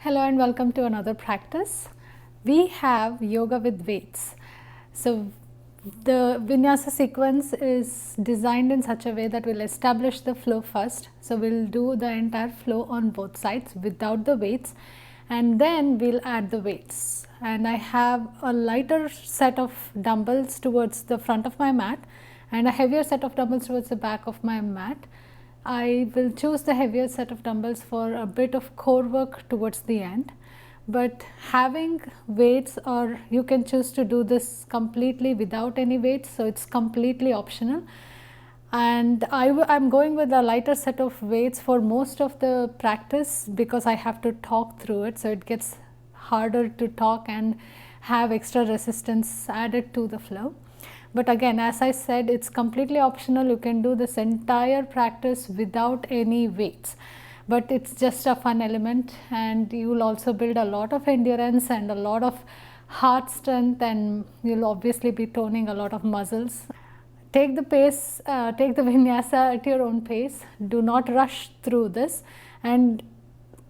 Hello and welcome to another practice. We have yoga with weights. So the Vinyasa sequence is designed in such a way that we'll establish the flow first. So we'll do the entire flow on both sides without the weights, and then we'll add the weights. And I have a lighter set of dumbbells towards the front of my mat and a heavier set of dumbbells towards the back of my mat. I will choose the heavier set of dumbbells for a bit of core work towards the end, but having weights, or you can choose to do this completely without any weights, so it's completely optional. And I'm going with a lighter set of weights for most of the practice because I have to talk through it, so it gets harder to talk and have extra resistance added to the flow. But again, as I said, it's completely optional. You can do this entire practice without any weights, but it's just a fun element, and you will also build a lot of endurance and a lot of heart strength, and you'll obviously be toning a lot of muscles. Take the pace, take the Vinyasa at your own pace. Do not rush through this, and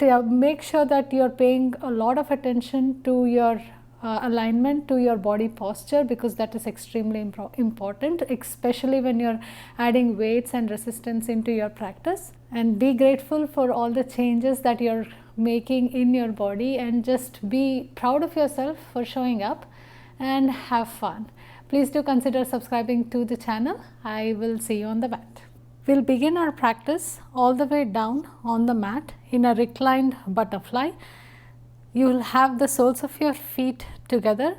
make sure that you're paying a lot of attention to your alignment, to your body posture, because that is extremely important, especially when you're adding weights and resistance into your practice. And be grateful for all the changes that you're making in your body, and just be proud of yourself for showing up and have fun. Please do consider subscribing to the channel. I will see you on the mat. We'll begin our practice all the way down on the mat in a reclined butterfly. You will have the soles of your feet together,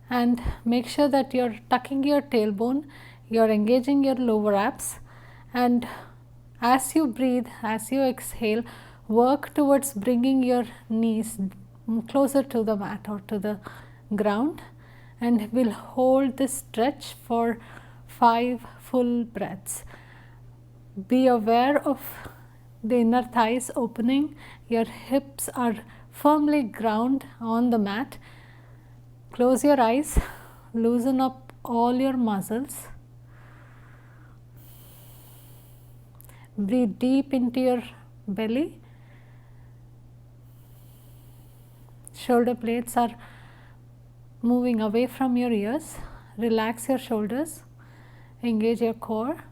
and make sure that you're tucking your tailbone, you're engaging your lower abs, and as you breathe, as you exhale, work towards bringing your knees closer to the mat or to the ground, and we'll hold this stretch for 5 full breaths. Be aware of the inner thighs opening, your hips are firmly ground on the mat. Close your eyes, loosen up all your muscles. Breathe deep into your belly. Shoulder blades are moving away from your ears. Relax your shoulders, engage your core.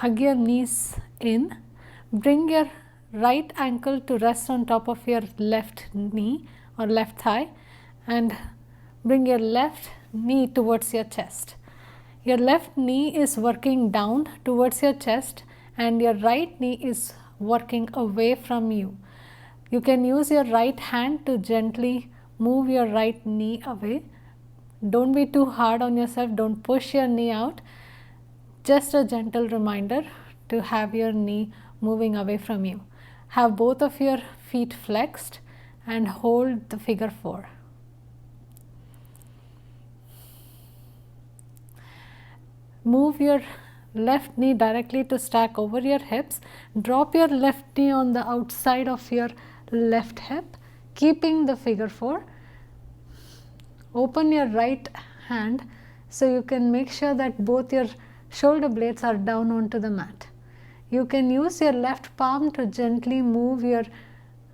Hug your knees in. Bring your right ankle to rest on top of your left knee or left thigh, and bring your left knee towards your chest. Your left knee is working down towards your chest, and your right knee is working away from you. You can use your right hand to gently move your right knee away. Don't be too hard on yourself. Don't push your knee out. Just a gentle reminder to have your knee moving away from you. Have both of your feet flexed and hold the figure 4. Move your left knee directly to stack over your hips. Drop your left knee on the outside of your left hip, keeping the figure 4. Open your right hand so you can make sure that both your shoulder blades are down onto the mat. You can use your left palm to gently move your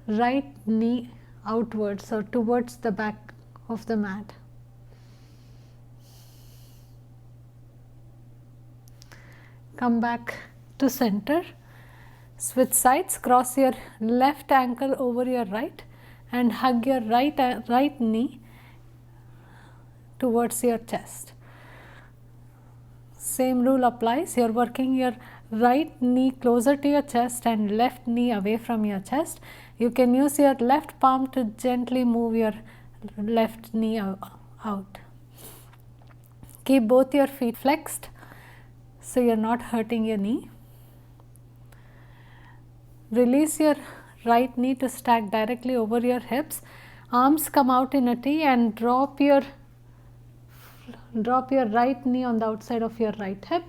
right knee outwards or towards the back of the mat. Come back to center. Switch sides. Cross your left ankle over your right and hug your right knee towards your chest. Same rule applies. You're working your right knee closer to your chest and left knee away from your chest. You can use your left palm to gently move your left knee out. Keep both your feet flexed so you're not hurting your knee. Release your right knee to stack directly over your hips. Arms come out in a T, and drop your right knee on the outside of your right hip.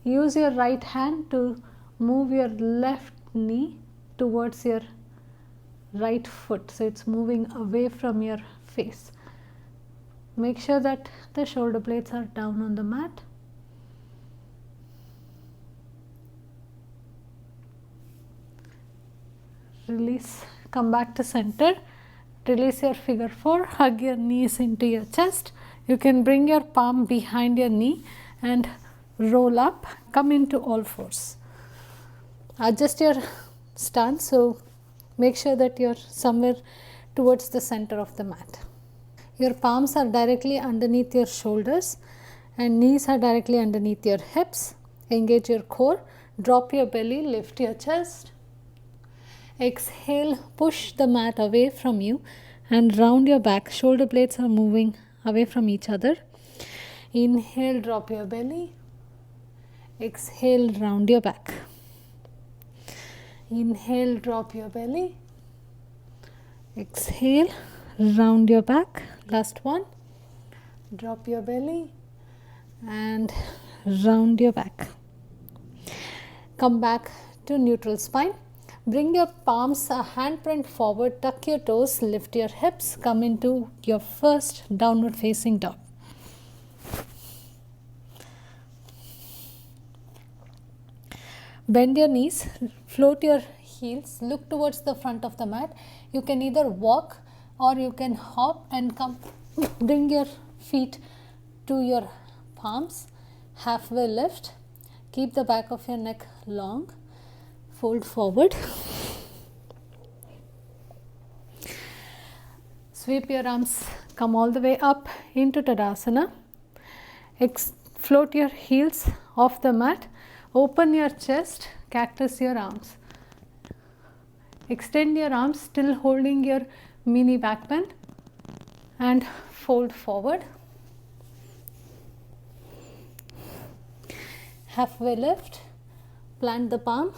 Use your right hand to move your left knee towards your right foot, so it's moving away from your face. Make sure that the shoulder blades are down on the mat. release, come back to center, release your figure 4, hug your knees into your chest. You can bring your palm behind your knee and roll up, come into all fours. Adjust your stance, so make sure that you are somewhere towards the center of the mat. Your palms are directly underneath your shoulders and knees are directly underneath your hips. Engage your core, drop your belly, lift your chest. Exhale, push the mat away from you and round your back. Shoulder blades are moving away from each other. Inhale, drop your belly. Exhale, round your back. Inhale, drop your belly. Exhale, round your back. Last one. Drop your belly and round your back. Come back to neutral spine. Bring your palms a handprint forward, tuck your toes, lift your hips, come into your first downward facing dog. Bend your knees, float your heels, look towards the front of the mat. You can either walk or you can hop and come, bring your feet to your palms, halfway lift, keep the back of your neck long, fold forward. Sweep your arms, come all the way up into Tadasana. Float your heels off the mat. Open your chest, cactus your arms. Extend your arms, still holding your mini back bend, and fold forward. Halfway lift, plant the palm,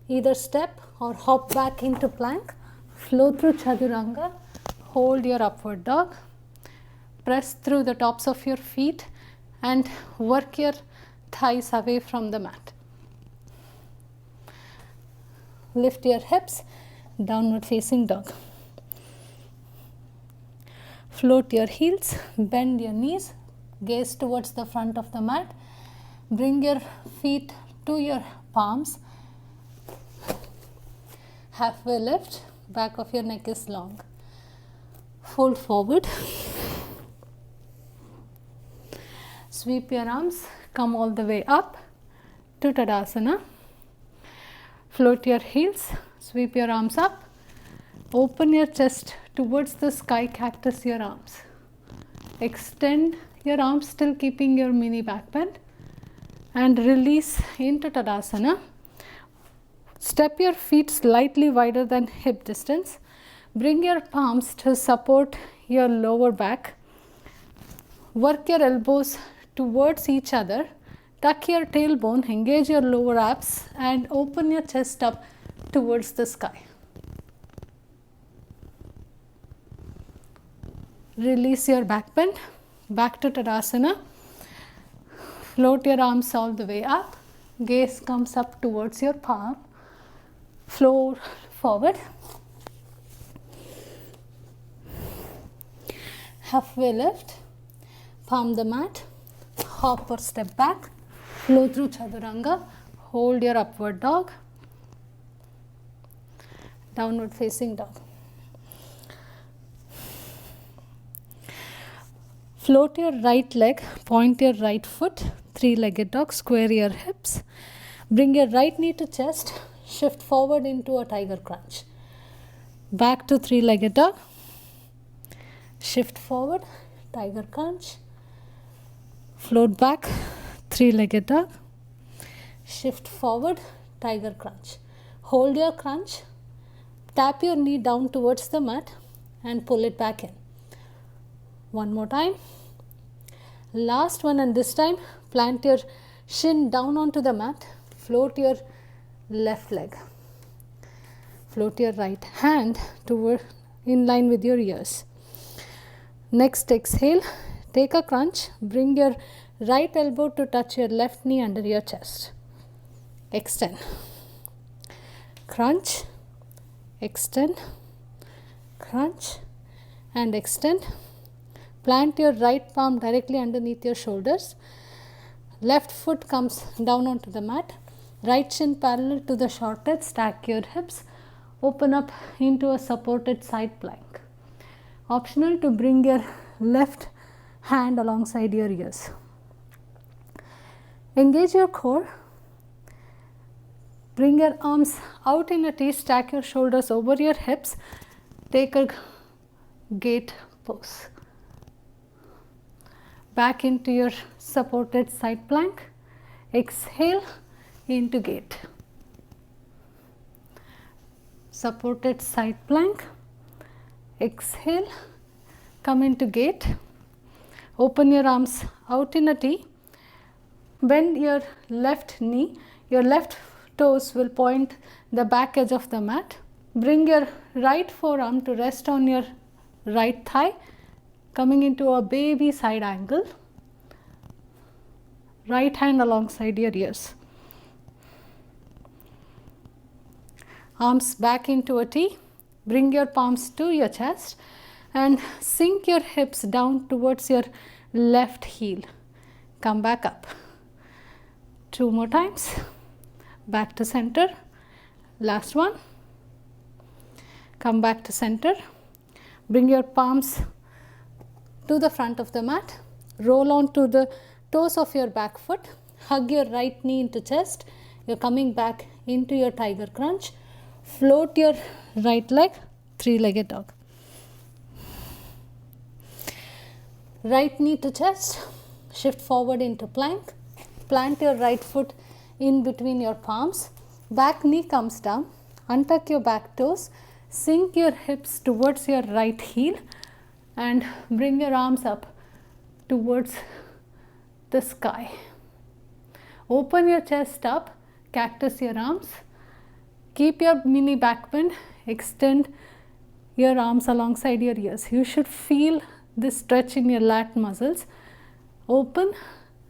either step or hop back into plank, flow through Chaturanga, hold your upward dog, press through the tops of your feet and work your thighs away from the mat. Lift your hips, downward facing dog. Float your heels, bend your knees, gaze towards the front of the mat. Bring your feet to your palms. Halfway lift, back of your neck is long. Fold forward. Sweep your arms, come all the way up to Tadasana. Float your heels, sweep your arms up, open your chest towards the sky, cactus your arms. Extend your arms, still keeping your mini back bend, and release into Tadasana. Step your feet slightly wider than hip distance. Bring your palms to support your lower back. Work your elbows towards each other. Tuck your tailbone, engage your lower abs and open your chest up towards the sky. Release your back bend, back to Tadasana. Float your arms all the way up. Gaze comes up towards your palm. Flow forward. Halfway lift, palm the mat, hop or step back. Flow through Chaturanga, hold your upward dog, downward facing dog. Float your right leg, point your right foot, three-legged dog, square your hips. Bring your right knee to chest, shift forward into a tiger crunch. Back to three-legged dog, shift forward, tiger crunch. Float back, three-legged dog, shift forward, tiger crunch. Hold your crunch, tap your knee down towards the mat and pull it back in. One more time. Last one, and this time plant your shin down onto the mat, float your left leg. Float your right hand toward in line with your ears. Next exhale, take a crunch, bring your right elbow to touch your left knee under your chest. Extend. Crunch, extend, crunch and extend. Plant your right palm directly underneath your shoulders. Left foot comes down onto the mat. Right shin parallel to the short edge. Stack your hips. open up into a supported side plank. Optional to bring your left hand alongside your ears. Engage your core. Bring your arms out in a T, stack your shoulders over your hips, take a gate pose. Back into your supported side plank, exhale into gate. Supported side plank, exhale, come into gate, open your arms out in a T, bend your left knee, your left toes will point the back edge of the mat. Bring your right forearm to rest on your right thigh, coming into a baby side angle. Right hand alongside your ears. Arms back into a T. Bring your palms to your chest and sink your hips down towards your left heel. Come back up. 2 more times. Back to center. Last one. Come back to center. Bring your palms to the front of the mat. Roll on to the toes of your back foot. Hug your right knee into chest. You're coming back into your tiger crunch. Float your right leg, 3-legged dog. Right knee to chest. Shift forward into plank. Plant your right foot in between your palms. Back knee comes down. Untuck your back toes. Sink your hips towards your right heel and bring your arms up towards the sky. Open your chest up, cactus your arms. Keep your mini back bend. Extend your arms alongside your ears. You should feel this stretch in your lat muscles. Open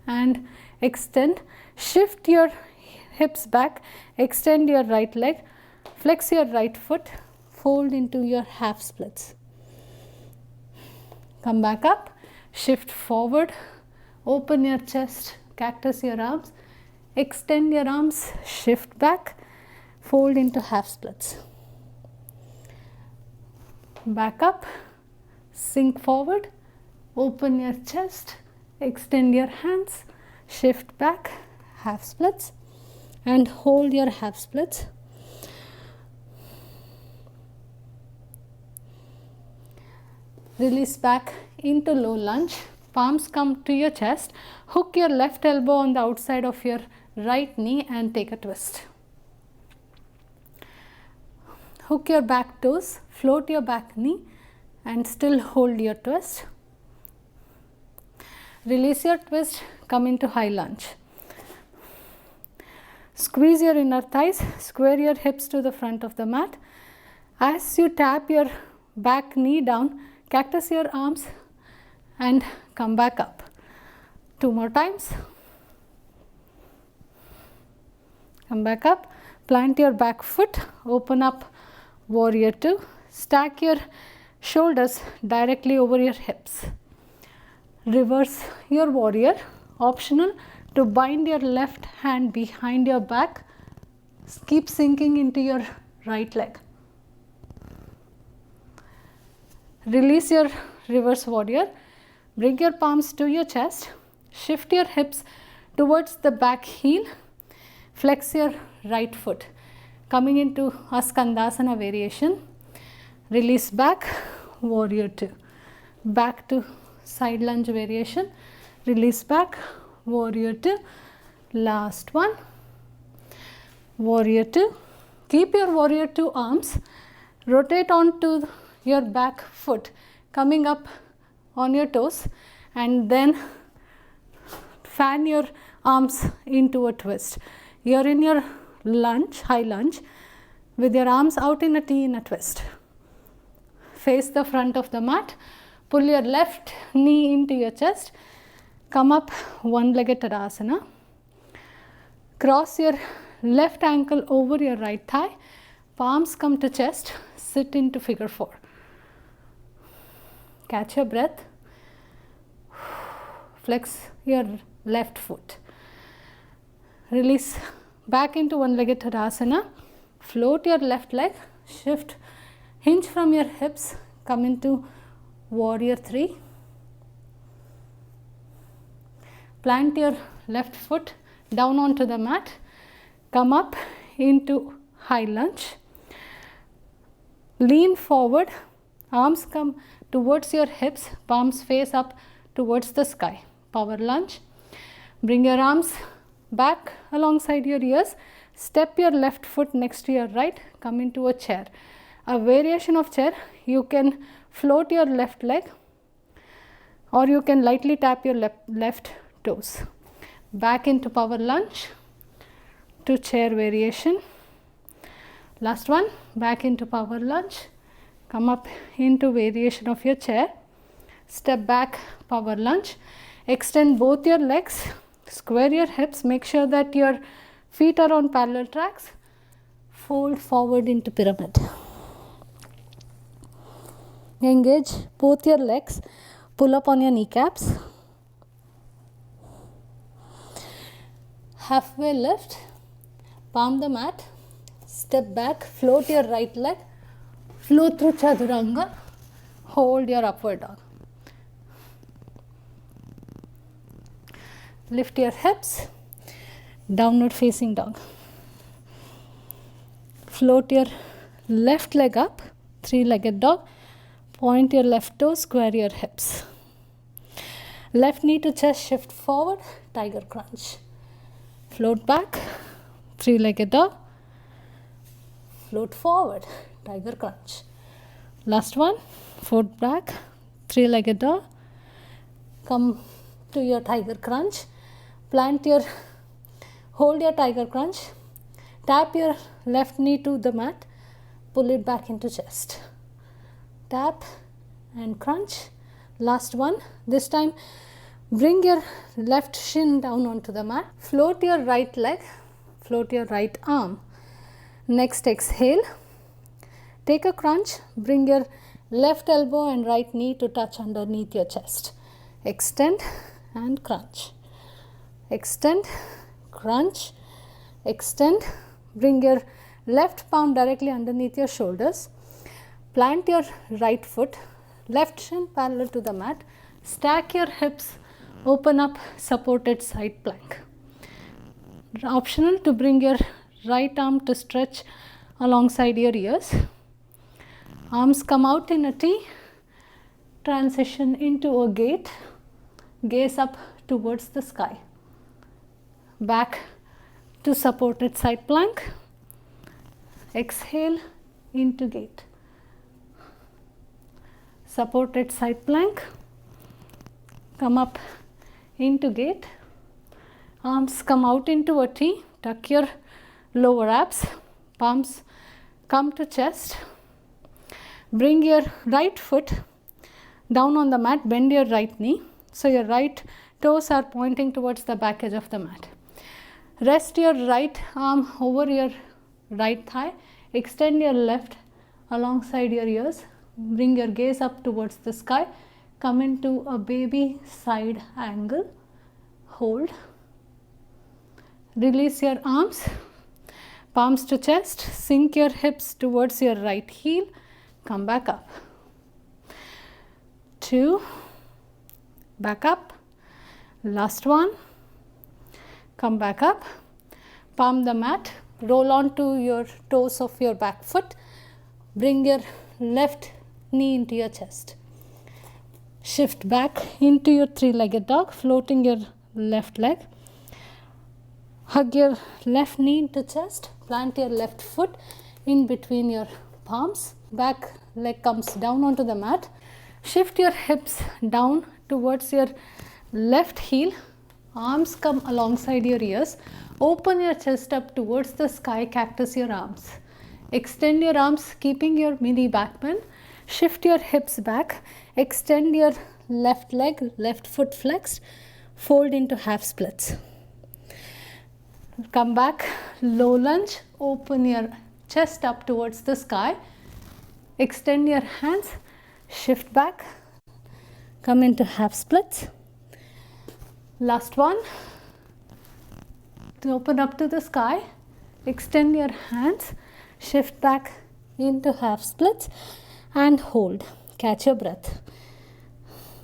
and extend. Shift your hips back. Extend your right leg. Flex your right foot. Fold into your half splits. Come back up. Shift forward. Open your chest. Cactus your arms. Extend your arms. Shift back. Fold into half splits. Back up. Sink forward. Open your chest. Extend your hands. Shift back. Half splits. And hold your half splits. Release back into low lunge. Palms come to your chest. Hook your left elbow on the outside of your right knee and take a twist. Hook your back toes, float your back knee and still hold your twist. Release your twist, come into high lunge. Squeeze your inner thighs, square your hips to the front of the mat. As you tap your back knee down, cactus your arms and come back up. 2 more times. Come back up, plant your back foot, open up warrior 2. Stack your shoulders directly over your hips. Reverse your warrior. Optional to bind your left hand behind your back. Keep sinking into your right leg. Release your reverse warrior. Bring your palms to your chest. Shift your hips towards the back heel. Flex your right foot. Coming into a Skandasana variation. Release back, warrior 2. Back to side lunge variation. Release back, warrior 2. Last one, warrior 2. Keep your warrior 2 arms. Rotate onto your back foot, coming up on your toes, and then fan your arms into a twist. You're in your lunge, high lunge, with your arms out in a T in a twist. Face the front of the mat. Pull your left knee into your chest. Come up one-legged Tadasana. Cross your left ankle over your right thigh. Palms come to chest. Sit into figure 4. Catch your breath. Flex your left foot. Release back into one-legged Tadasana. Float your left leg. shift, hinge from your hips, come into warrior 3. Plant your left foot down onto the mat, come up into high lunge, lean forward, arms come towards your hips, palms face up towards the sky. Power lunge. Bring your arms back alongside your ears, step your left foot next to your right, come into a chair. A variation of chair, you can float your left leg or you can lightly tap your left toes. Back into power lunge to chair variation. Last one, back into power lunge, come up into variation of your chair, step back, power lunge, extend both your legs, square your hips, make sure that your feet are on parallel tracks, fold forward into pyramid. Engage both your legs, pull up on your kneecaps, halfway lift, palm the mat, step back, float your right leg, flow through Chaturanga, hold your upward dog. Lift your hips, downward facing dog. Float your left leg up, three-legged dog, point your left toe, square your hips. Left knee to chest, shift forward, tiger crunch. Float back, three-legged dog, float forward, tiger crunch. Last one, float back, three-legged dog, come to your tiger crunch, hold your tiger crunch, tap your left knee to the mat, pull it back into chest. Tap and crunch. Last one, this time bring your left shin down onto the mat, float your right leg, float your right arm. Next exhale, take a crunch, bring your left elbow and right knee to touch underneath your chest. Extend and crunch. Extend, crunch, extend, bring your left palm directly underneath your shoulders. Plant your right foot, left shin parallel to the mat, stack your hips, open up supported side plank. Optional to bring your right arm to stretch alongside your ears. Arms come out in a T, transition into a gate, gaze up towards the sky. Back to supported side plank. Exhale into gate. Supported side plank. Come up into gate. Arms come out into a T. Tuck your lower abs. Palms come to chest. Bring your right foot down on the mat. Bend your right knee. So your right toes are pointing towards the back edge of the mat. Rest your right arm over your right thigh. Extend your left alongside your ears. Bring your gaze up towards the sky. Come into a baby side angle. Hold. Release your arms. Palms to chest. Sink your hips towards your right heel. Come back up. 2. Back up. Last one. Come back up. Palm the mat. Roll on to your toes of your back foot. Bring your left knee into your chest. Shift back into your three-legged dog, floating your left leg. Hug your left knee into chest. Plant your left foot in between your palms. Back leg comes down onto the mat. Shift your hips down towards your left heel. Arms come alongside your ears. Open your chest up towards the sky, cactus your arms. Extend your arms, keeping your mini back bend. Shift your hips back. Extend your left leg, left foot flexed. Fold into half splits. Come back, low lunge. Open your chest up towards the sky. Extend your hands. Shift back. Come into half splits. Last one. To open up to the sky. Extend your hands. Shift back into half splits and hold. Catch your breath.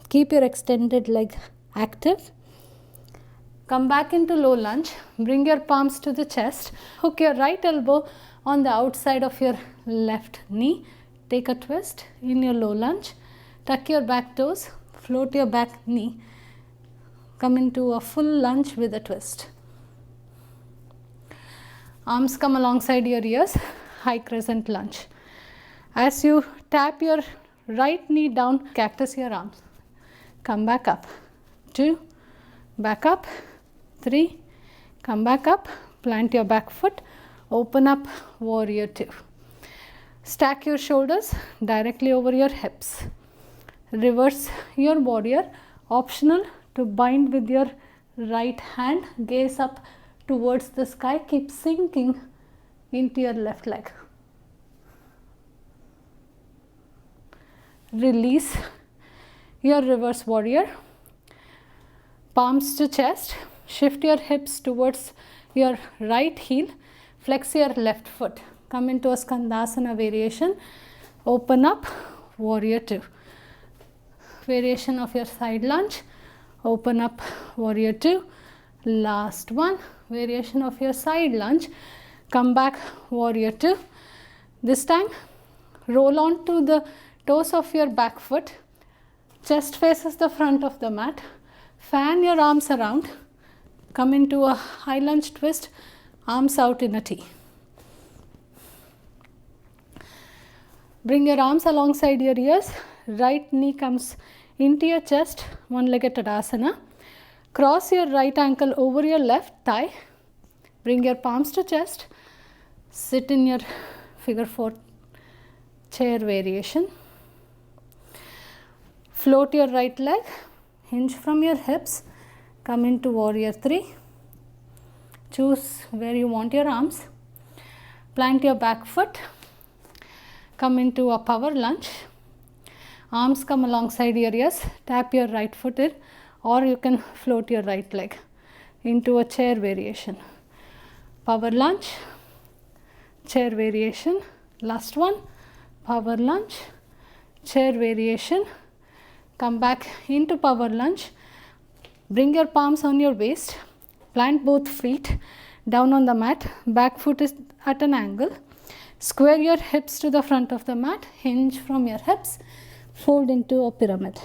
Keep your extended leg active. Come back into low lunge. Bring your palms to the chest. Hook your right elbow on the outside of your left knee. Take a twist in your low lunge. Tuck your back toes. Float your back knee. Come into a full lunge with a twist. Arms come alongside your ears. High crescent lunge. As you tap your right knee down, cactus your arms. Come back up. 2, back up. 3, come back up. Plant your back foot. Open up, warrior 2. Stack your shoulders directly over your hips. Reverse your warrior. Optional to bind with your right hand. Gaze up towards the sky. Keep sinking into your left leg. Release your reverse warrior. Palms to chest. Shift your hips towards your right heel. Flex your left foot. Come into a Skandasana variation. Open up, warrior 2. Variation of your side lunge. Open up, warrior 2. Last one, variation of your side lunge. Come back, warrior 2. This time, roll on to the toes of your back foot. Chest faces the front of the mat. Fan your arms around. Come into a high lunge twist. Arms out in a T. Bring your arms alongside your ears. Right knee comes into your chest. One-legged Tadasana. Cross your right ankle over your left thigh. Bring your palms to chest. Sit in your figure 4 chair variation. Float your right leg. Hinge from your hips. Come into warrior 3. Choose where you want your arms. Plant your back foot. Come into a power lunge. Arms come alongside your ears. Tap your right foot in, or you can float your right leg into a chair variation. Power lunge, chair variation. Last one, power lunge, chair variation. Come back into power lunge. Bring your palms on your waist. Plant both feet down on the mat. Back foot is at an angle. Square your hips to the front of the mat. Hinge from your hips. Fold into a pyramid.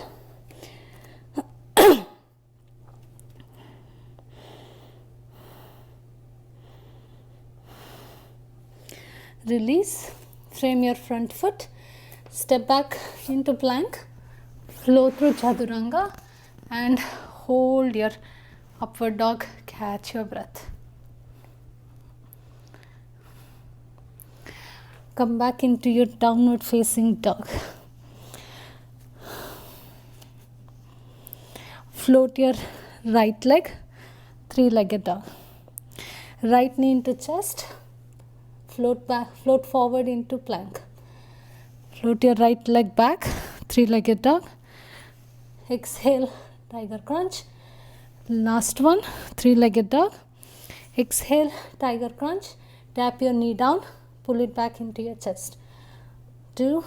Release. Frame your front foot. Step back into plank. Flow through Chaturanga and hold your upward dog. Catch your breath. Come back into your downward facing dog. Float your right leg, 3-legged dog. Right knee into chest. Float back, float forward into plank. Float your right leg back, 3-legged dog. Exhale, tiger crunch. Last one, 3-legged dog. Exhale, tiger crunch. Tap your knee down, pull it back into your chest. 2,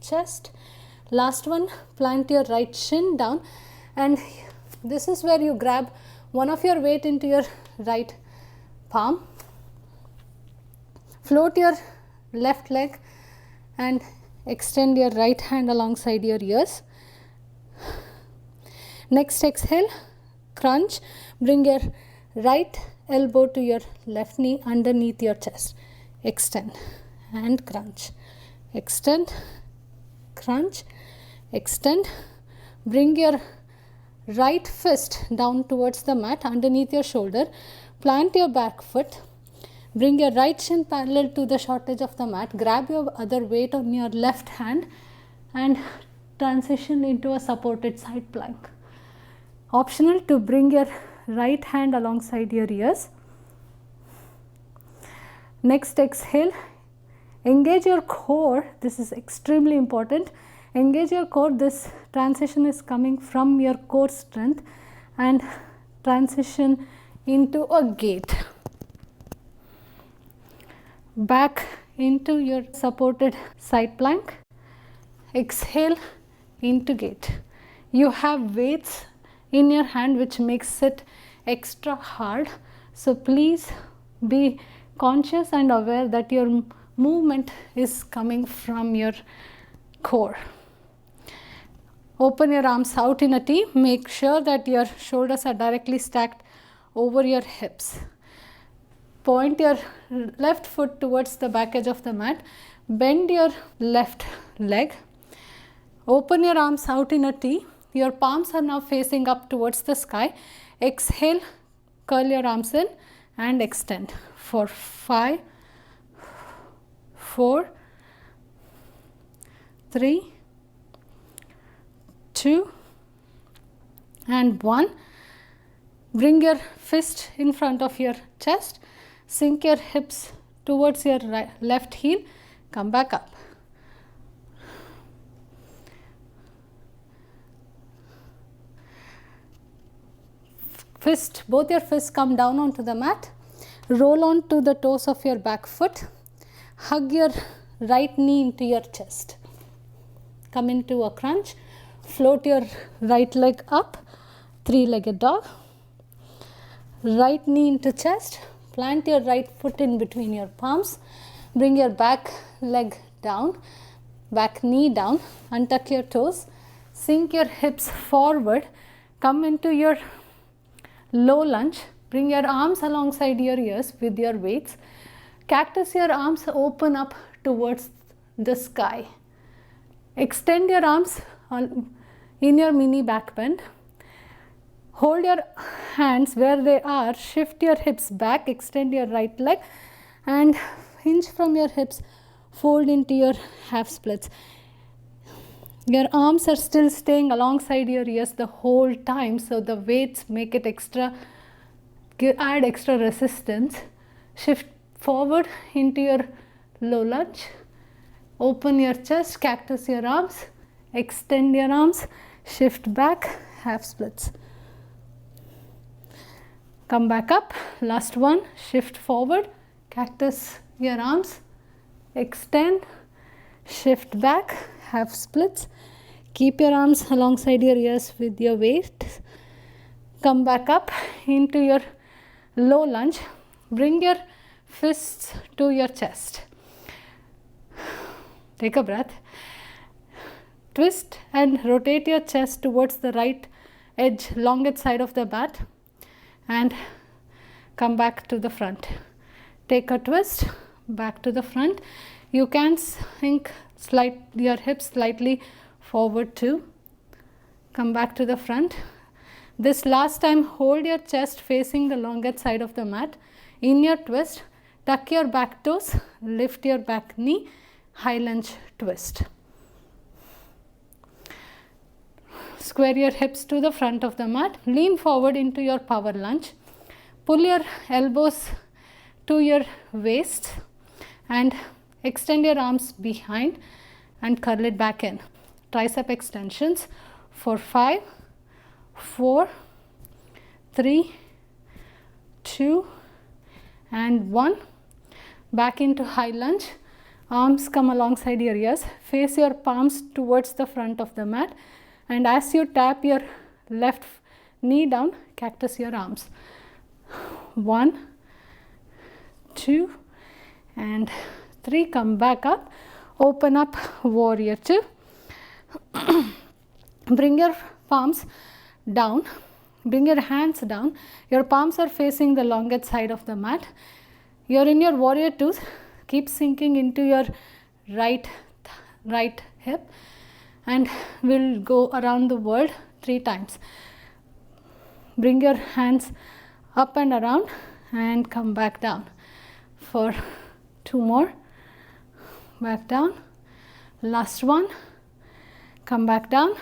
chest. Last one, plant your right shin down, and this is where you grab one of your weight into your right palm. Float your left leg and extend your right hand alongside your ears. Next exhale, crunch. Bring your right elbow to your left knee underneath your chest. Extend and crunch. Extend, crunch, extend. Bring your right fist down towards the mat underneath your shoulder. Plant your back foot. Bring your right shin parallel to the short edge of the mat. Grab your other weight on your left hand and transition into a supported side plank. Optional to bring your right hand alongside your ears. Next exhale, engage your core. This is extremely important. Engage your core. This transition is coming from your core strength and transition into a gate. Back into your supported side plank. Exhale into gate. You have weights in your hand which makes it extra hard. So please be conscious and aware that your movement is coming from your core. Open your arms out in a T. Make sure that your shoulders are directly stacked over your hips. Point your left foot towards the back edge of the mat. Bend your left leg. Open your arms out in a T. Your palms are now facing up towards the sky. Exhale, curl your arms in and extend for 5, 4, 3, 2 and 1. Bring your fist in front of your chest. Sink your hips towards your left heel. Come back up. Both your fists come down onto the mat. Roll on to the toes of your back foot. Hug your right knee into your chest. Come into a crunch. Float your right leg up, three-legged dog. Right knee into chest. Plant your right foot in between your palms. Bring your back leg down, back knee down. Untuck your toes. Sink your hips forward. Come into your low lunge. Bring your arms alongside your ears with your weights. Cactus your arms open up towards the sky. Extend your arms in your mini back bend. Hold your hands where they are. Shift your hips back. Extend your right leg and hinge from your hips. Fold into your half splits. Your arms are still staying alongside your ears the whole time, so the weights make it add extra resistance. Shift forward into your low lunge. Open your chest, cactus your arms, extend your arms, shift back, half splits. Come back up, last one, shift forward, cactus your arms, extend, shift back, half splits. Keep your arms alongside your ears with your weight. Come back up into your low lunge. Bring your fists to your chest. Take a breath. Twist and rotate your chest towards the right edge, longest side of the mat, and come back to the front. Take a twist, back to the front. You can sink your hips slightly forward too. Come back to the front. This last time, hold your chest facing the longest side of the mat. In your twist, tuck your back toes, lift your back knee, high lunge twist. Square your hips to the front of the mat. Lean forward into your power lunge. Pull your elbows to your waist and extend your arms behind and curl it back in. Tricep extensions for 5, 4, 3, 2 and 1. Back into high lunge. Arms come alongside your ears. Face your palms towards the front of the mat, and as you tap your left knee down, cactus your arms. 1, 2 and 3. Come back up. Open up, warrior 2. Bring your palms down. Bring your hands down. Your palms are facing the longest side of the mat. You're in your warrior 2. Keep sinking into your right hip, and we'll go around the world 3 times. Bring your hands up and around and come back down for 2 more. Back down. Last one. Come back down.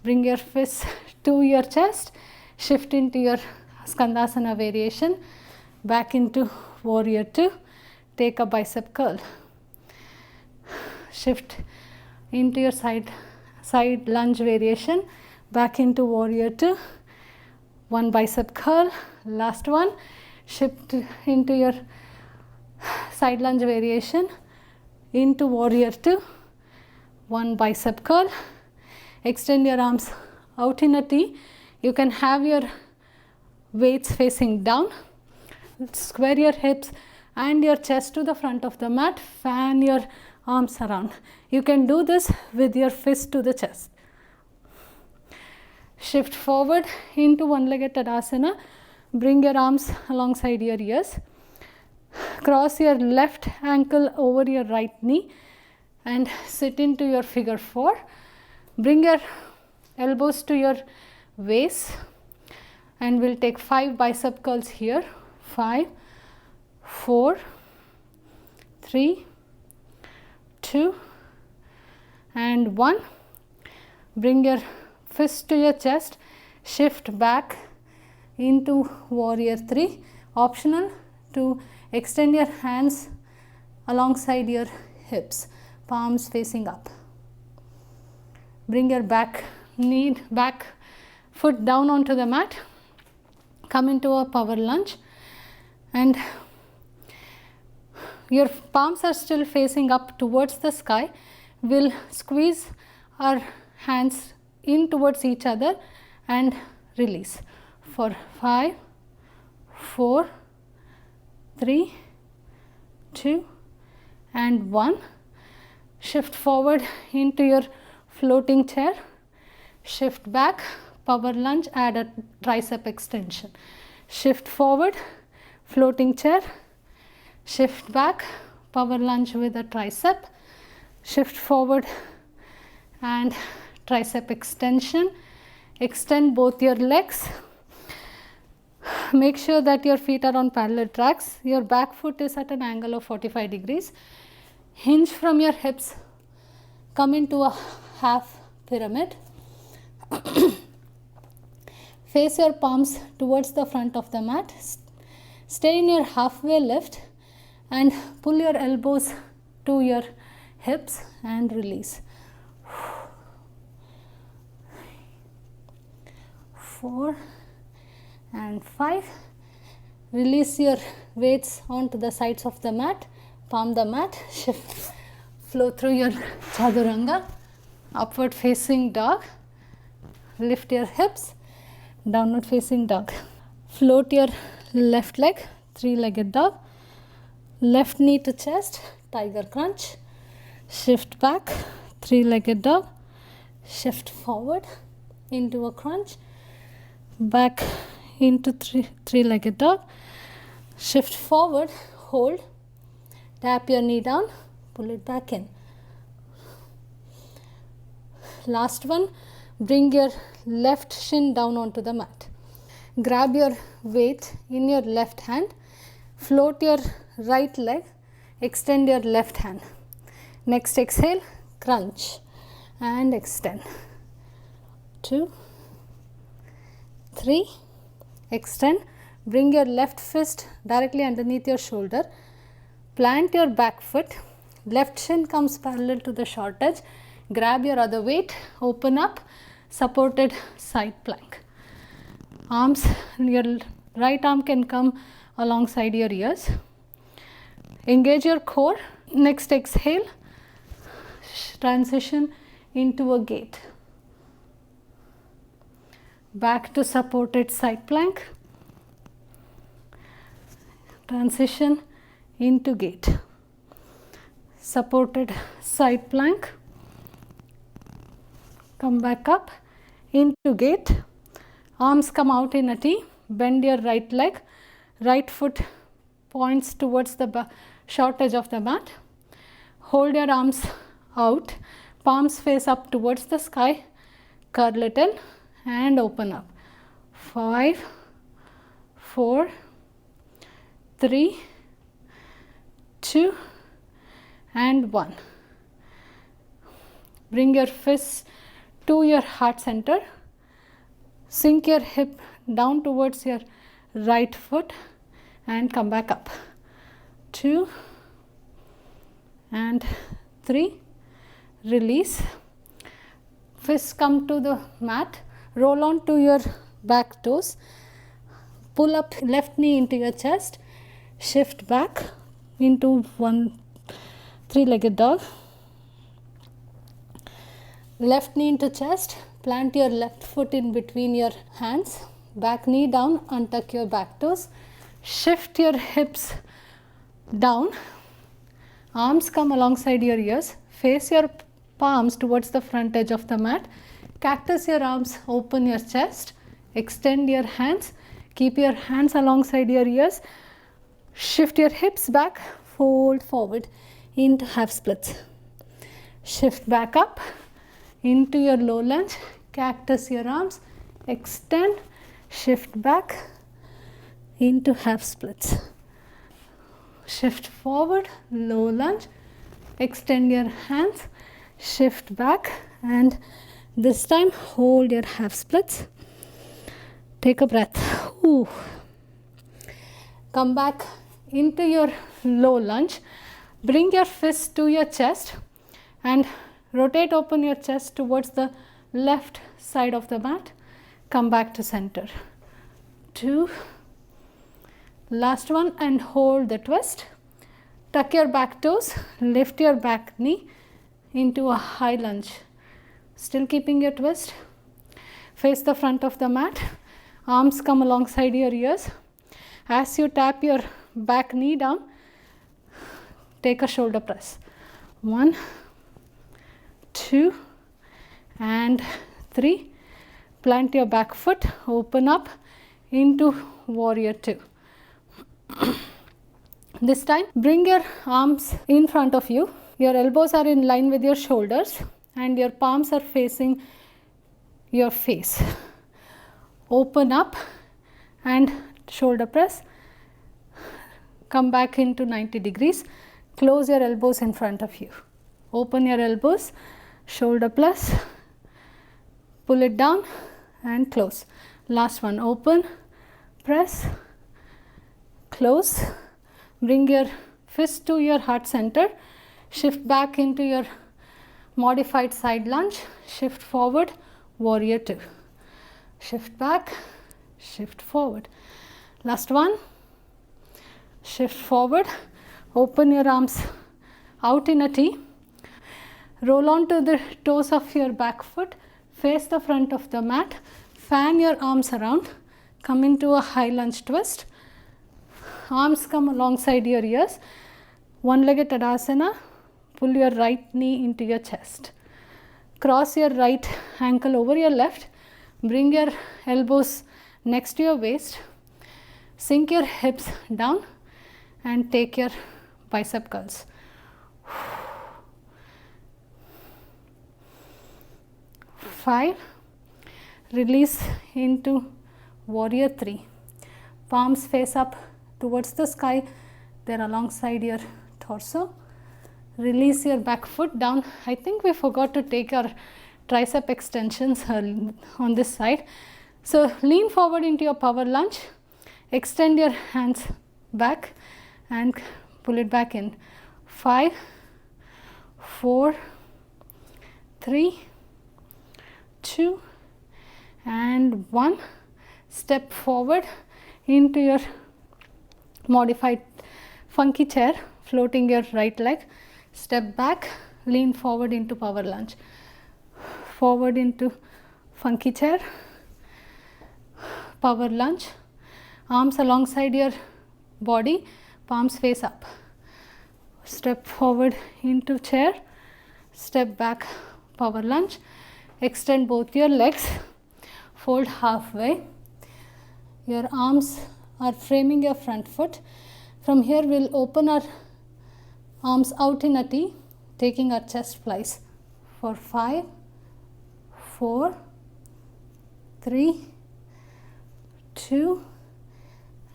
Bring your fists to your chest. Shift into your Skandasana variation. Back into warrior 2. Take a bicep curl. Shift into your side lunge variation. Back into warrior 2. 1 bicep curl. Last one. Shift into your side lunge variation into warrior 2. 1 bicep curl. Extend your arms out in a T. You can have your weights facing down. Square your hips and your chest to the front of the mat. Fan your arms around. You can do this with your fist to the chest. Shift forward into one-legged Tadasana. Bring your arms alongside your ears. Cross your left ankle over your right knee and sit into your figure 4. Bring your elbows to your waist and we'll take 5 bicep curls here. 5, 4, 3, 2 and 1. Bring your fist to your chest. Shift back into warrior 3. Optional to extend your hands alongside your hips, palms facing up. Bring your back foot down onto the mat. Come into a power lunge and your palms are still facing up towards the sky. We'll squeeze our hands in towards each other and release for 5, 4, 3, 2 and 1. Shift forward into your floating chair. Shift back, power lunge, add a tricep extension. Shift forward, floating chair. Shift back, power lunge with a tricep. Shift forward and tricep extension. Extend both your legs. Make sure that your feet are on parallel tracks. Your back foot is at an angle of 45 degrees. Hinge from your hips. Come into a half pyramid. Face your palms towards the front of the mat. Stay in your halfway lift and pull your elbows to your hips and release. 4 and 5. Release your weights onto the sides of the mat. Palm the mat. Shift. Flow through your Chaturanga. Upward facing dog. Lift your hips. Downward facing dog. Float your left leg. 3-legged dog. Left knee to chest. Tiger crunch. Shift back. 3-legged dog. Shift forward into a crunch. Back into three-legged dog. Shift forward. Hold. Tap your knee down. Pull it back in. Last one. Bring your left shin down onto the mat. Grab your weight in your left hand. Float your right leg. Extend your left hand. Next exhale, crunch and extend. 2, 3, extend. Bring your left fist directly underneath your shoulder. Plant your back foot. Left shin comes parallel to the short edge. Grab your other weight. Open up. Supported side plank. Arms, your right arm can come alongside your ears. Engage your core. Next exhale, transition into a gate. Back to supported side plank. Transition into gate. Supported side plank. Come back up into gate. Arms come out in a T. Bend your right leg. Right foot points towards the short edge of the mat. Hold your arms out. Palms face up towards the sky. Curl it in and open up. 5, 4, 3, 2 and 1. Bring your fists to your heart center. Sink your hip down towards your right foot and come back up. 2 and 3. Release. Fists come to the mat. Roll on to your back toes. Pull up left knee into your chest. Shift back. into one three-legged dog. Left knee into chest, plant your left foot in between your hands, back knee down, untuck your back toes, shift your hips down, arms come alongside your ears, face your palms towards the front edge of the mat, cactus your arms, open your chest, extend your hands, keep your hands alongside your ears, shift your hips back, fold forward into half splits, shift back up into your low lunge, cactus your arms, extend, shift back into half splits, shift forward, low lunge, extend your hands, shift back, and this time hold your half splits. Take a breath. Ooh. Come back into your low lunge, bring your fist to your chest and rotate open your chest towards the left side of the mat. Come back to center. 2. Last one, and hold the twist. Tuck your back toes, lift your back knee into a high lunge. Still keeping your twist. Face the front of the mat. Arms come alongside your ears. As you tap your back knee down, take a shoulder press. 1, 2, and 3. Plant your back foot, open up into warrior 2. This time, bring your arms in front of you. Your elbows are in line with your shoulders and your palms are facing your face. Open up and shoulder press. Come back into 90 degrees. Close your elbows in front of you. Open your elbows, shoulder press, pull it down and close. Last one, open, press, close. Bring your fist to your heart center. Shift back into your modified side lunge. Shift forward, warrior 2. Shift back, shift forward. Last one. Shift forward, open your arms out in a T. Roll onto the toes of your back foot, face the front of the mat, fan your arms around, come into a high lunge twist. Arms come alongside your ears. One-legged Tadasana, pull your right knee into your chest. Cross your right ankle over your left, bring your elbows next to your waist, sink your hips down and take your bicep curls. 5. Release into warrior 3. Palms face up towards the sky, they're alongside your torso. Release your back foot down. I think we forgot to take our tricep extensions on this side. So lean forward into your power lunge, extend your hands back and pull it back in. 5, 4, 3, 2 and 1. Step forward into your modified funky chair, floating your right leg. Step back, lean forward into power lunge. Forward into funky chair, power lunge. Arms alongside your body, palms face up. Step forward into chair, step back, power lunge. Extend both your legs, fold halfway. Your arms are framing your front foot. From here we'll open our arms out in a T, taking our chest flies for 5, 4, 3, 2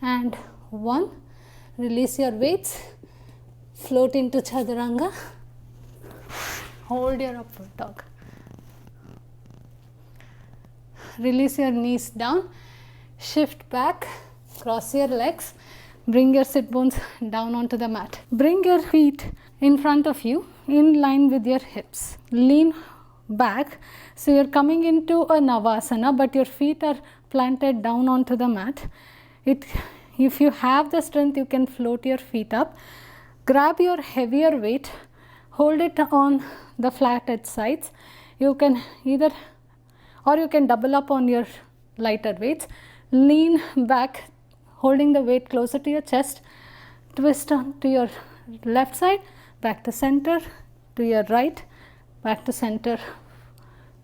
and 1. Release your weights, float into Chaturanga, hold your upward dog. Release your knees down, shift back, cross your legs, bring your sit bones down onto the mat. Bring your feet in front of you in line with your hips. Lean back, so you're coming into a Navasana but your feet are planted down onto the mat. If you have the strength, you can float your feet up. Grab your heavier weight, hold it on the flat edge sides. You can either, or you can double up on your lighter weights. Lean back, holding the weight closer to your chest. Twist on to your left side, back to center, to your right, back to center.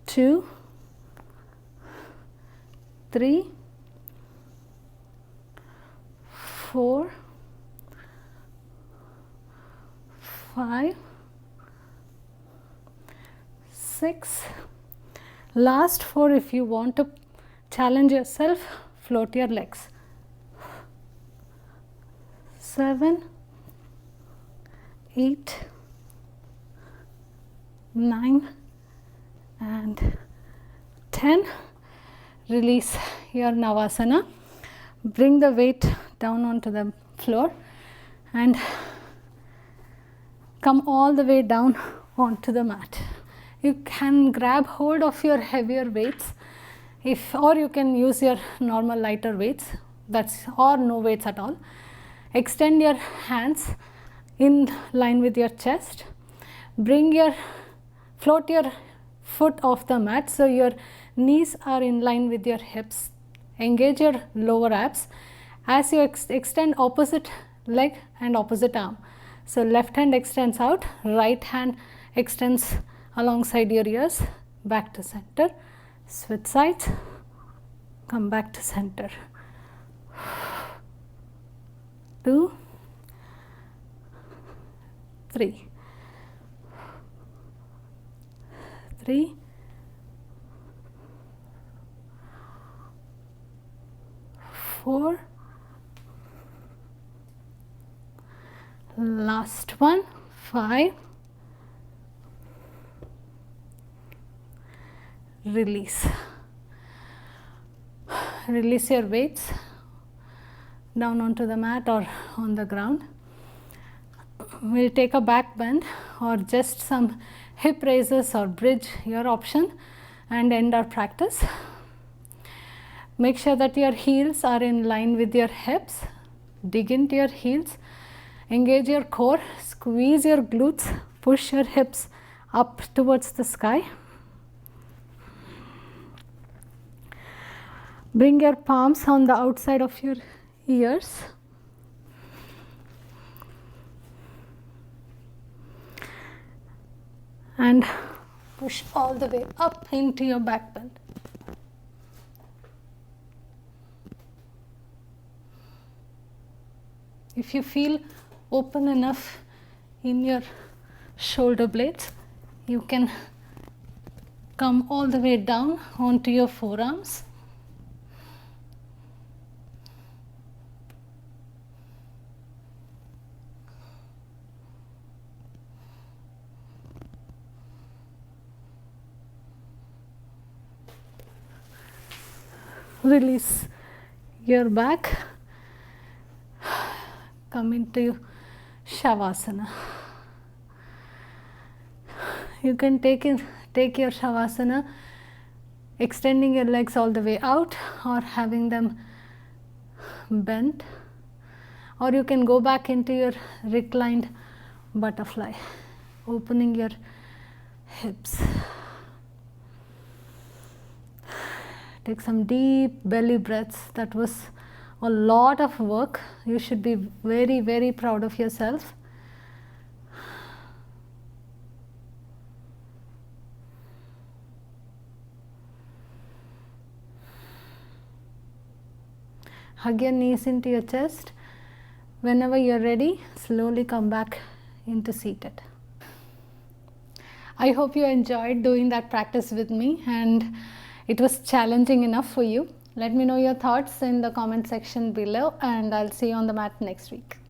2, 3, 4, 5, 6. Last 4, if you want to challenge yourself, float your legs. 7, 8, 9 and 10. Release your Navasana. Bring the weight down onto the floor and come all the way down onto the mat. You can grab hold of your heavier weights, or you can use your normal lighter weights, or no weights at all. Extend your hands in line with your chest. Float your foot off the mat so your knees are in line with your hips. Engage your lower abs as you extend opposite leg and opposite arm. So left hand extends out, right hand extends alongside your ears, back to center. Switch sides, come back to center. 2, 3, 3, 4, last one, 5. Release your weights down onto the mat or on the ground. We'll take a back bend or just some hip raises or bridge, your option, and end our practice. Make sure that your heels are in line with your hips. Dig into your heels, engage your core, squeeze your glutes, push your hips up towards the sky. Bring your palms on the outside of your ears. And push all the way up into your back bend. If you feel open enough in your shoulder blades, you can come all the way down onto your forearms. Release your back, come into Shavasana. You can take your Shavasana extending your legs all the way out or having them bent, or you can go back into your reclined butterfly, opening your hips. Take some deep belly breaths. That was a lot of work. You should be very, very proud of yourself. Hug your knees into your chest. Whenever you're ready, slowly come back into seated. I hope you enjoyed doing that practice with me and it was challenging enough for you. Let me know your thoughts in the comment section below and I'll see you on the mat next week.